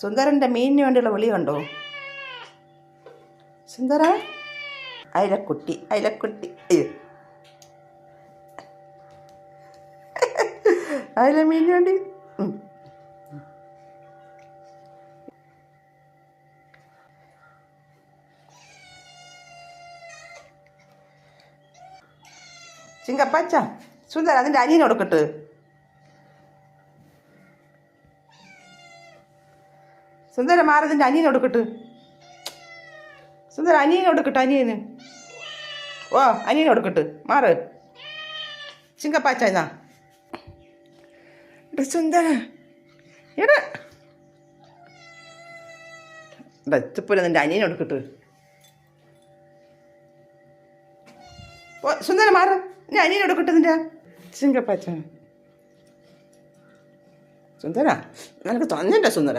സുന്ദരൻ്റെ മീനിന് വേണ്ടിയുള്ള വിളി കണ്ടോ? സുന്ദര അയിലക്കുട്ടി അയിലക്കുട്ടി അയില മീനിന് വേണ്ടി ചിങ്കപ്പച്ച സുന്ദര അതിൻ്റെ അനിയനെ കൊടുക്കട്ട്. സുന്ദര മാറതിൻ്റെ അനിയനെ കൊടുക്കട്ട്. സുന്ദര അനിയനെ കൊടുക്കട്ടെ. അനിയന് ഓ അനിയനെ കൊടുക്കട്ട്. മാറ് ചിങ്കപ്പാച്ച എന്നാ സുന്ദര എടാ എത്തിപ്പോലെ നിൻ്റെ അനിയനെ കൊടുക്കട്ട്. ഓ സുന്ദര മാറ് ഞാൻ അനിയനെ കൊടുക്കട്ടെ നിൻ്റെ ചിങ്കപ്പാച്ച. സുന്ദര നിനക്ക് തോന്നണ്ട സുന്ദര.